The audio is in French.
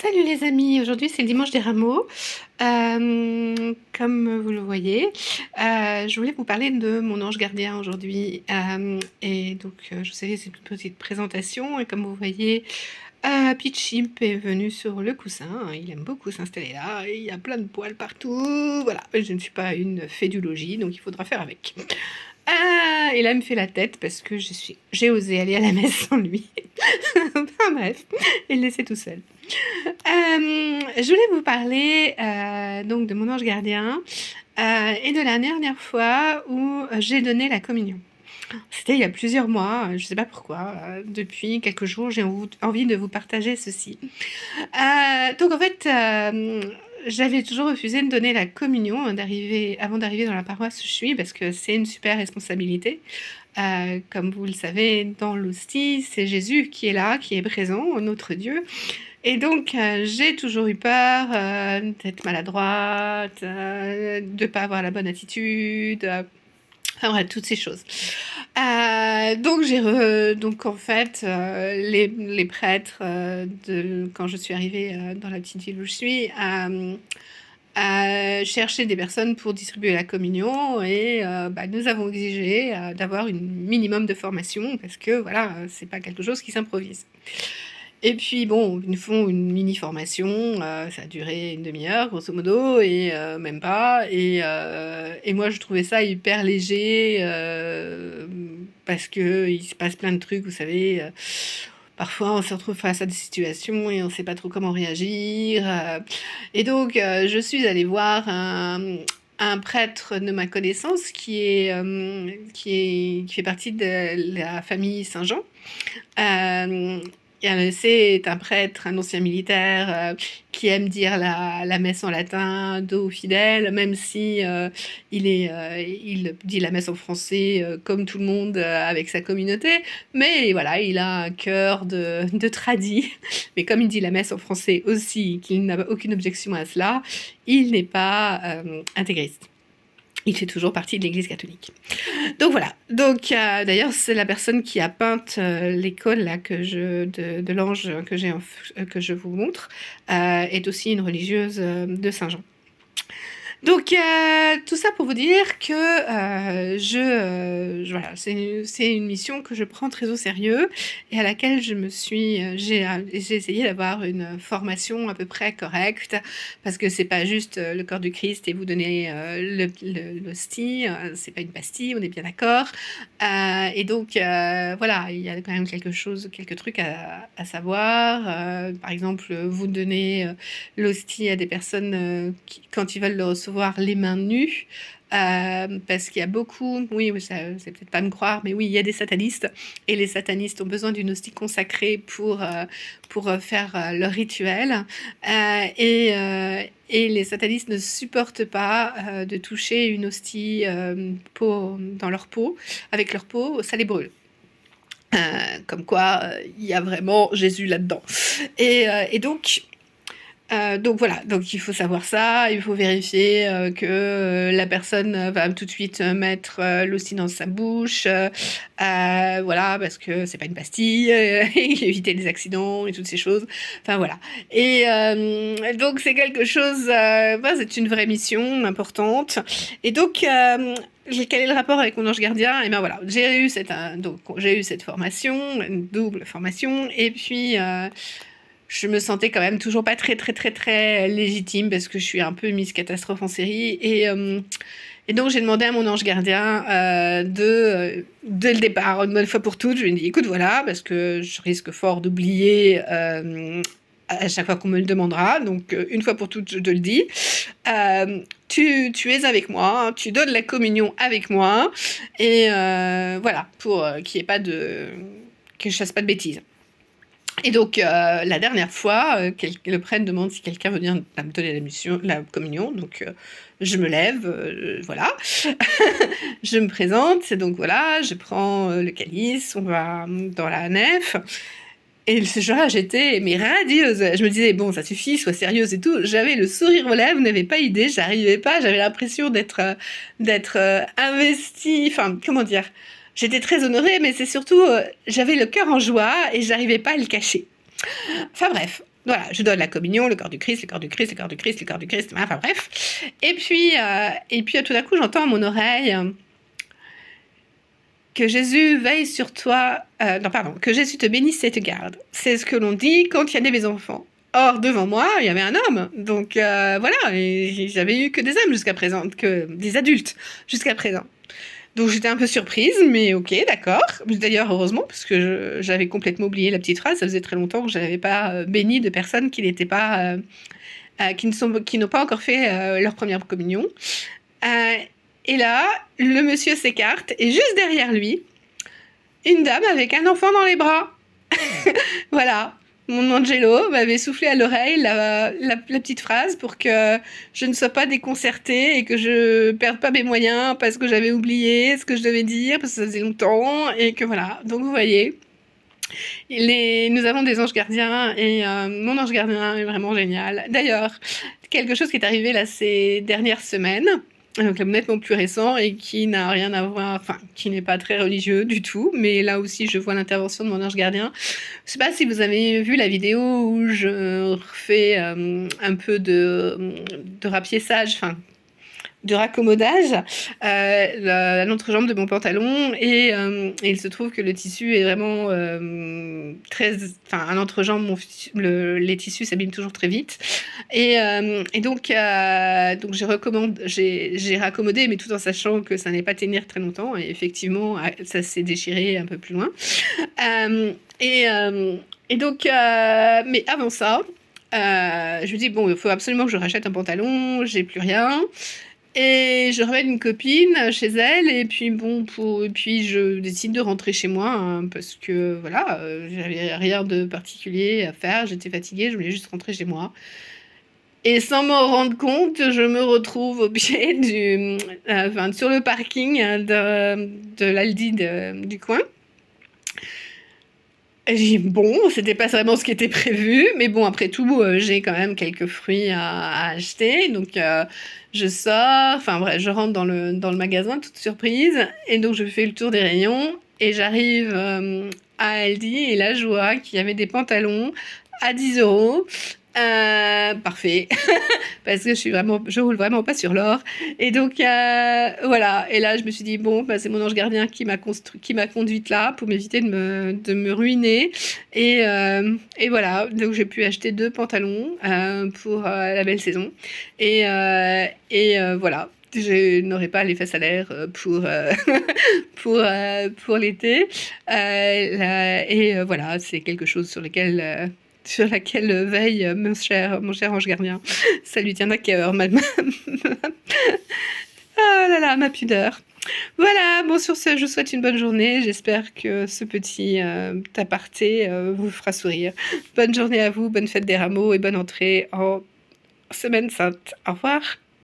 Salut les amis, aujourd'hui c'est le dimanche des rameaux. Comme vous le voyez, je voulais vous parler de mon ange gardien aujourd'hui. Et donc je sais c'est une petite présentation et comme vous voyez, Pitchimp est venu sur le coussin. Il aime beaucoup s'installer là, et il y a plein de poils partout. Voilà, je ne suis pas une fédulogie donc il faudra faire avec. Et là il me fait la tête parce que j'ai osé aller à la messe sans lui. Enfin bref, et le laisser tout seul. Je voulais vous parler donc de mon ange gardien et de la dernière fois où j'ai donné la communion. C'était il y a plusieurs mois, je ne sais pas pourquoi. Depuis quelques jours, j'ai envie de vous partager ceci. Donc en fait, j'avais toujours refusé de donner la communion avant d'arriver dans la paroisse où je suis parce que c'est une super responsabilité. Comme vous le savez, dans l'hostie, c'est Jésus qui est là, qui est présent, notre Dieu. Et donc, j'ai toujours eu peur d'être maladroite, de pas avoir la bonne attitude, enfin bref, toutes ces choses. Donc en fait, les prêtres, quand je suis arrivée dans la petite ville où je suis, cherchaient des personnes pour distribuer la communion et nous avons exigé d'avoir un minimum de formation parce que voilà, c'est pas quelque chose qui s'improvise. Et puis bon, ils nous font une mini formation, ça a duré une demi-heure grosso modo et même pas et moi je trouvais ça hyper léger, parce qu'il se passe plein de trucs, vous savez, parfois on se retrouve face à des situations et on sait pas trop comment réagir, et donc je suis allée voir un prêtre de ma connaissance qui fait partie de la famille Saint-Jean. Euh, c'est un prêtre, un ancien militaire qui aime dire la messe en latin, dos aux fidèles, même si il dit la messe en français comme tout le monde avec sa communauté. Mais voilà, il a un cœur de tradi. Mais comme il dit la messe en français aussi, qu'il n'a aucune objection à cela, il n'est pas intégriste. Il fait toujours partie de l'Église catholique. Donc voilà. Donc d'ailleurs c'est la personne qui a peint l'école là de l'ange que je vous montre, est aussi une religieuse de Saint-Jean. Donc tout ça pour vous dire que voilà, c'est une mission que je prends très au sérieux et à laquelle j'ai essayé d'avoir une formation à peu près correcte parce que c'est pas juste le corps du Christ et vous donner l'hostie, c'est pas une pastille, on est bien d'accord. Et donc voilà, il y a quand même quelques trucs à savoir. Par exemple, vous donnez l'hostie à des personnes quand ils veulent le recevoir les mains nues, parce qu'il y a beaucoup, oui, c'est peut-être pas me croire, mais oui, il y a des satanistes, et les satanistes ont besoin d'une hostie consacrée pour faire leur rituel, et les satanistes ne supportent pas de toucher une hostie dans leur peau, avec leur peau, ça les brûle. Comme quoi, il y a vraiment Jésus là-dedans. Et donc voilà, donc il faut savoir ça, il faut vérifier que la personne va tout de suite mettre l'hostie dans sa bouche, voilà, parce que c'est pas une pastille, et éviter les accidents et toutes ces choses, enfin voilà. Et donc c'est quelque chose, c'est une vraie mission importante. Et donc quel est le rapport avec mon ange gardien? Et ben voilà, j'ai eu cette formation, une double formation, et puis je me sentais quand même toujours pas très très très très légitime parce que je suis un peu Miss Catastrophe en série et donc j'ai demandé à mon ange gardien dès le départ, une bonne fois pour toutes, je lui ai dit écoute voilà parce que je risque fort d'oublier à chaque fois qu'on me le demandera, donc une fois pour toutes je te le dis, tu es avec moi, hein, tu donnes la communion avec moi et voilà pour qu'il y ait pas que je fasse pas de bêtises. Et donc, la dernière fois, le prêtre demande si quelqu'un veut venir me donner la communion. Donc, je me lève, voilà. Je me présente, donc voilà, je prends le calice, on va dans la nef. Et ce jour-là, j'étais radieuse. Je me disais, bon, ça suffit, sois sérieuse et tout. J'avais le sourire aux lèvres, vous n'avez pas idée, j'arrivais pas, j'avais l'impression d'être investie, enfin, comment dire, j'étais très honorée, mais c'est surtout, j'avais le cœur en joie et j'arrivais pas à le cacher. Enfin bref, Voilà, je donne la communion, le corps du Christ, le corps du Christ, le corps du Christ, le corps du Christ, enfin bref. Et puis tout d'un coup, j'entends à mon oreille que Jésus veille sur toi, non pardon, que Jésus te bénisse et te garde. C'est ce que l'on dit quand il y a des enfants. Or, devant moi, il y avait un homme. Donc voilà, et j'avais eu que des hommes jusqu'à présent, que des adultes jusqu'à présent. Donc j'étais un peu surprise, mais ok, d'accord. D'ailleurs, heureusement, parce que j'avais complètement oublié la petite phrase. Ça faisait très longtemps que je n'avais pas béni de personnes qui n'étaient pas, qui n'ont pas encore fait leur première communion. Euh, et là, le monsieur s'écarte, et juste derrière lui, une dame avec un enfant dans les bras. Voilà. Mon Angelo m'avait soufflé à l'oreille la petite phrase pour que je ne sois pas déconcertée et que je perde pas mes moyens parce que j'avais oublié ce que je devais dire, parce que ça faisait longtemps, et que voilà. Donc vous voyez, nous avons des anges gardiens, et mon ange gardien est vraiment génial. D'ailleurs, quelque chose qui est arrivé là ces dernières semaines, donc nettement plus récent, et qui n'a rien à voir, enfin, qui n'est pas très religieux du tout, mais là aussi je vois l'intervention de mon ange gardien. Je sais pas si vous avez vu la vidéo où je refais un peu de rapiessage, enfin de raccommodage l'entrejambe de mon pantalon, et il se trouve que le tissu est vraiment très, enfin un entrejambe, les tissus s'abîment toujours très vite, et donc j'ai raccommodé, mais tout en sachant que ça n'allait pas tenir très longtemps, et effectivement ça s'est déchiré un peu plus loin, euh, et, euh, et donc mais avant ça je me dis bon, il faut absolument que je rachète un pantalon, j'ai plus rien. Et je ramène une copine chez elle, et puis bon, et puis je décide de rentrer chez moi, hein, parce que voilà, j'avais rien de particulier à faire, j'étais fatiguée, je voulais juste rentrer chez moi. Et sans m'en rendre compte, je me retrouve au pied enfin, sur le parking de l'Aldi du coin. Et j'ai dit, bon, c'était pas vraiment ce qui était prévu, mais bon, après tout, j'ai quand même quelques fruits à acheter, donc je sors, enfin bref, je rentre dans le magasin, toute surprise, et donc je fais le tour des rayons, et j'arrive à Aldi, et là je vois qu'il y avait des pantalons à 10 €. Parfait. Parce que je roule vraiment pas sur l'or. Et donc, voilà. Et là, je me suis dit, bon, bah, c'est mon ange gardien qui m'a conduite là pour m'éviter de me ruiner. Et voilà. Donc, j'ai pu acheter 2 pantalons pour la belle saison. Et voilà. Je n'aurai pas l'effet salaire pour l'été. Voilà, c'est quelque chose sur laquelle veille mon cher ange gardien. Ça lui tient à cœur, madame. Ah là là, ma pudeur. Voilà, bon, sur ce, je vous souhaite une bonne journée. J'espère que ce petit aparté vous fera sourire. Bonne journée à vous, bonne fête des rameaux, et bonne entrée en Semaine Sainte. Au revoir.